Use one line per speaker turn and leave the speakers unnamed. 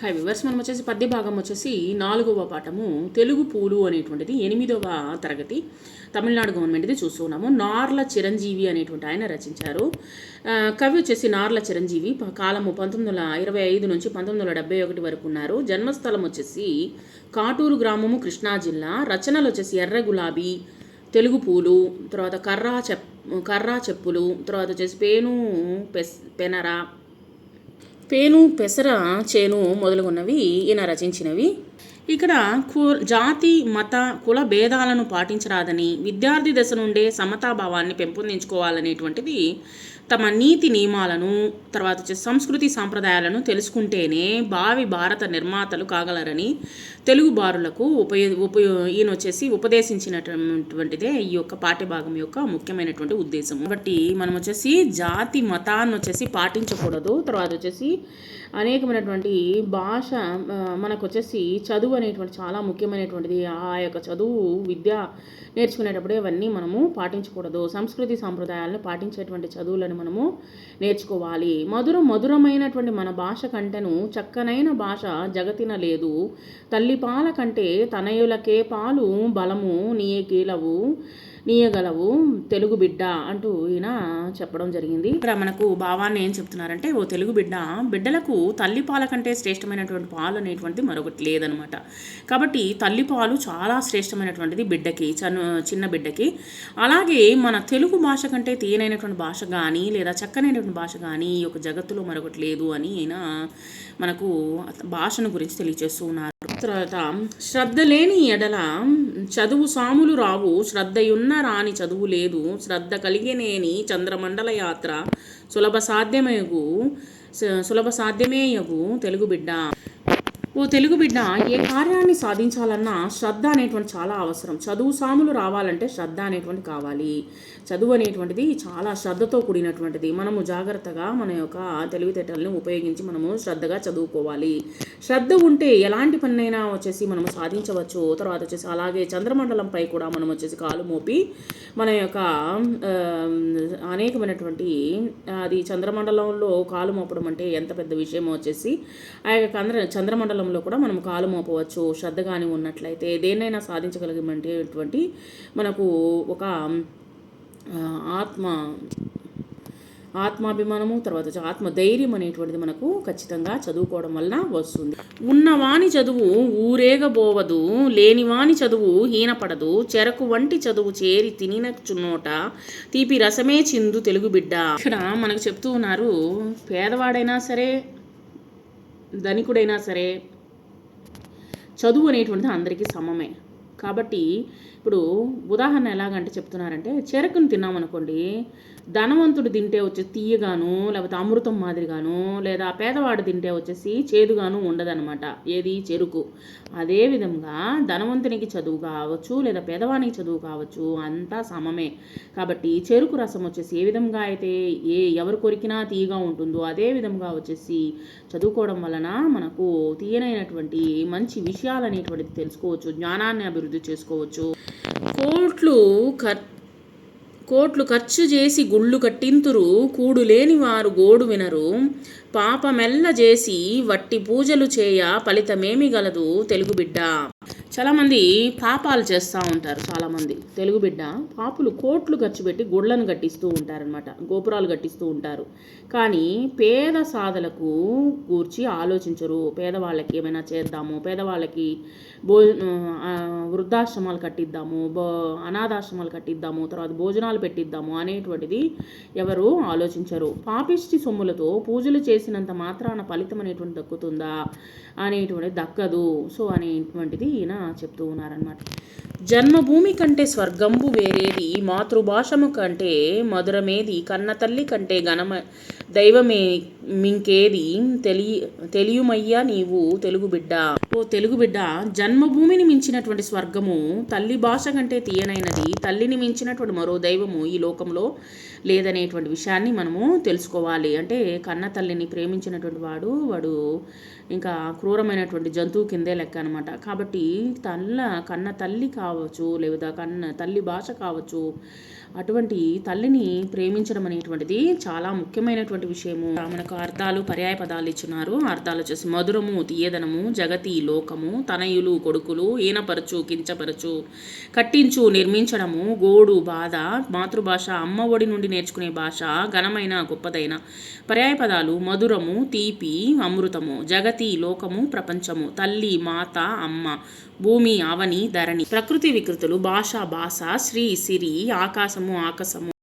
Hi viewers, మనం వచ్చేసి పద్య భాగం వచ్చేసి 4వ పాఠము తెలుగు పూలు అనేటువంటిది 8వ తరగతి తమిళనాడు గవర్నమెంట్ది చూస్తున్నాము. నార్ల చిరంజీవి అనేటువంటి ఆయన రచించారు. కవి వచ్చేసి నార్ల చిరంజీవి. కాలము 1925 నుంచి 1971 వరకు ఉన్నారు. జన్మస్థలం వచ్చేసి కాటూరు గ్రామము, కృష్ణా జిల్లా. రచనలు వచ్చేసి ఎర్ర గులాబీ, తెలుగు పూలు, తర్వాత కర్రా చెప్పులు, తర్వాత వచ్చేసి పేను పెసర చేను మొదలుగున్నవి ఈయన రచించినవి. ఇక్కడ జాతి మత కుల భేదాలను పాటించరాదని, విద్యార్థి దశ నుండే సమతాభావాన్ని పెంపొందించుకోవాలనేటువంటిది, తమ నీతి నియమాలను, తర్వాత వచ్చేసి సంస్కృతి సాంప్రదాయాలను తెలుసుకుంటేనే భావి భారత నిర్మాతలు కాగలరని తెలుగు బారులకు ఈయన వచ్చేసి ఉపదేశించినటువంటిదే ఈ యొక్క పాఠ్యభాగం యొక్క ముఖ్యమైనటువంటి ఉద్దేశం. కాబట్టి మనం వచ్చేసి జాతి మతాన్ని వచ్చేసి పాటించకూడదు. తర్వాత వచ్చేసి అనేకమైనటువంటి భాష మనకు వచ్చేసి చదువు అనేటువంటి చాలా ముఖ్యమైనటువంటిది. ఆ యొక్క చదువు విద్య నేర్చుకునేటప్పుడే అవన్నీ మనము పాటించకూడదు. సంస్కృతి సాంప్రదాయాలను పాటించేటువంటి చదువులను మనము నేర్చుకోవాలి. మధురమైనటువంటి మన భాష కంటేను చక్కనైన భాష జగతిన లేదు. తల్లిపాల కంటే తనయులకే పాలు బలము నీయగలవు తెలుగు బిడ్డ అంటూ ఈయన చెప్పడం జరిగింది. ఇక్కడ మనకు భావాన్ని ఏం చెప్తున్నారంటే, ఓ తెలుగు బిడ్డలకు తల్లిపాల కంటే శ్రేష్టమైనటువంటి పాలు అనేటువంటిది మరొకటి లేదనమాట. కాబట్టి తల్లిపాలు చాలా శ్రేష్టమైనటువంటిది బిడ్డకి, చిన్న బిడ్డకి. అలాగే మన తెలుగు భాష కంటే తీయనైనటువంటి భాష కానీ లేదా చక్కనైనటువంటి భాష కానీ ఈ యొక్క జగత్తులో మరొకటి లేదు అని ఈయన మనకు భాషను గురించి తెలియజేస్తూ ఉన్నారు. తర్వాత శ్రద్ధ లేని ఎడల చదువు సాములు రావు, శ్రద్ధయున్న రాని చదువు లేదు, శ్రద్ధ కలిగినేని చంద్రమండల యాత్ర సులభ సాధ్యమేయగు తెలుగు బిడ్డ. ఓ తెలుగు బిడ్డ, ఏ కార్యాన్ని సాధించాలన్నా శ్రద్ధ అనేటువంటి చాలా అవసరం. చదువు సాములు రావాలంటే శ్రద్ధ అనేటువంటి కావాలి. చదువు అనేటువంటిది చాలా శ్రద్ధతో కూడినటువంటిది. మనము జాగ్రత్తగా మన యొక్క తెలివితేటలను ఉపయోగించి మనము శ్రద్ధగా చదువుకోవాలి. శ్రద్ధ ఉంటే ఎలాంటి పనైనా వచ్చేసి మనము సాధించవచ్చు. తర్వాత వచ్చేసి అలాగే చంద్రమండలంపై కూడా మనం వచ్చేసి కాలు మోపి మన యొక్క అనేకమైనటువంటి అది చంద్రమండలంలో కాలు మోపడం అంటే ఎంత పెద్ద విషయమో వచ్చేసి ఆ యొక్క చంద్రమండలంలో కూడా మనం కాలు మోపవచ్చు. శ్రద్ధగాని ఉన్నట్లయితే దేన్నైనా సాధించగలిగేటువంటి మనకు ఒక ఆత్మాభిమానము, తర్వాత ఆత్మధైర్యం అనేటువంటిది మనకు ఖచ్చితంగా చదువుకోవడం వలన వస్తుంది. ఉన్నవాని చదువు ఊరేగబోవదు, లేనివాని చదువు హీనపడదు, చెరకు వంటి చదువు చేరి తినిన చున్నోట తీపి రసమే చిందు తెలుగు బిడ్డ. ఇక్కడ మనకు చెప్తూ ఉన్నారు, పేదవాడైనా సరే ధనికుడైనా సరే చదువు అనేటువంటిది అందరికీ సమమే. కాబట్టి ఇప్పుడు ఉదాహరణ ఎలాగంటే చెప్తున్నారంటే, చెరకును తిన్నామనుకోండి, ధనవంతుడు తింటే వచ్చేసి తీయగాను లేకపోతే అమృతం మాదిరిగాను, లేదా పేదవాడు తింటే వచ్చేసి చేదుగాను ఉండదనమాట. ఏది చెరుకు. అదేవిధంగా ధనవంతునికి చదువు కావచ్చు లేదా పేదవానికి చదువు కావచ్చు, అంతా సమమే. కాబట్టి చెరుకు రసం వచ్చేసి ఏ విధంగా అయితే ఎవరు కొరికినా తీయగా ఉంటుందో అదే విధంగా వచ్చేసి చదువుకోవడం వలన మనకు తీయనైనటువంటి మంచి విషయాలు అనేటువంటిది తెలుసుకోవచ్చు, జ్ఞానాన్ని అభివృద్ధి చేసుకోవచ్చు. కోట్లు ఖర్చు చేసి గుళ్ళు కట్టింతురు, కూడు లేని వారు గోడు వినరు, పాపమెల్ల చేసి వట్టి పూజలు చేయ ఫలితమేమి గలదు తెలుగు బిడ్డ. చాలామంది పాపాలు చేస్తూ ఉంటారు. చాలామంది తెలుగు బిడ్డ పాపులు కోట్లు ఖర్చు పెట్టి గుళ్ళను కట్టిస్తూ ఉంటారనమాట, గోపురాలు కట్టిస్తూ ఉంటారు. కానీ పేద సాధలకు కూర్చి ఆలోచించరు. పేదవాళ్ళకి ఏమైనా చేద్దాము, పేదవాళ్ళకి వృద్ధాశ్రమాలు కట్టిద్దాము, అనాథాశ్రమాలు కట్టిద్దాము, తర్వాత భోజనాలు పెట్టిద్దాము అనేటువంటిది ఎవరు ఆలోచించరు. పాపిష్టి సొమ్ములతో పూజలు చేసినంత మాత్రాన ఫలితం అనేటువంటి దక్కుతుందా అనేటువంటిది దక్కదు. సో అనేటువంటిది ఈయన చెప్తూ ఉన్నారనమాట. జన్మభూమి కంటే స్వర్గంబు వేరేది, మాతృభాషము కంటే మధురమేది, కన్న తల్లి కంటే దైవమే మింకేది, తెలియుమయ్యా నీవు తెలుగు బిడ్డ. ఓ తెలుగు బిడ్డ, జన్మభూమిని మించినటువంటి స్వర్గము, తల్లి భాష కంటే తీయనైనది, తల్లిని మించినటువంటి మరో దైవము ఈ లోకంలో లేదనేటువంటి విషయాన్ని మనము తెలుసుకోవాలి. అంటే కన్న తల్లిని ప్రేమించినటువంటి వాడు ఇంకా క్రూరమైనటువంటి జంతువు కిందే లెక్క అనమాట. కాబట్టి కన్న తల్లి కావచ్చు లేదా తల్లి భాష కావచ్చు, అటువంటి తల్లిని ప్రేమించడం అనేటువంటిది చాలా ముఖ్యమైనటువంటి ఎటువంటి విషయము? మనకు అర్థాలు పర్యాయ పదాలు ఇచ్చినారు. అర్థాలు వచ్చేసి మధురము తీయదనము, జగతి లోకము, తనయులు కొడుకులు, ఈనపరచు కించపరచు, కట్టించు నిర్మించడము, గోడు బాధ, మాతృభాష అమ్మ ఒడి నుండి నేర్చుకునే భాష, ఘనమైన గొప్పదైన. పర్యాయ పదాలు మధురము తీపి అమృతము, జగతి లోకము ప్రపంచము, తల్లి మాత అమ్మ, భూమి అవని ధరణి. ప్రకృతి వికృతులు భాష భాష, శ్రీ సిరి, ఆకాశము ఆకాశము.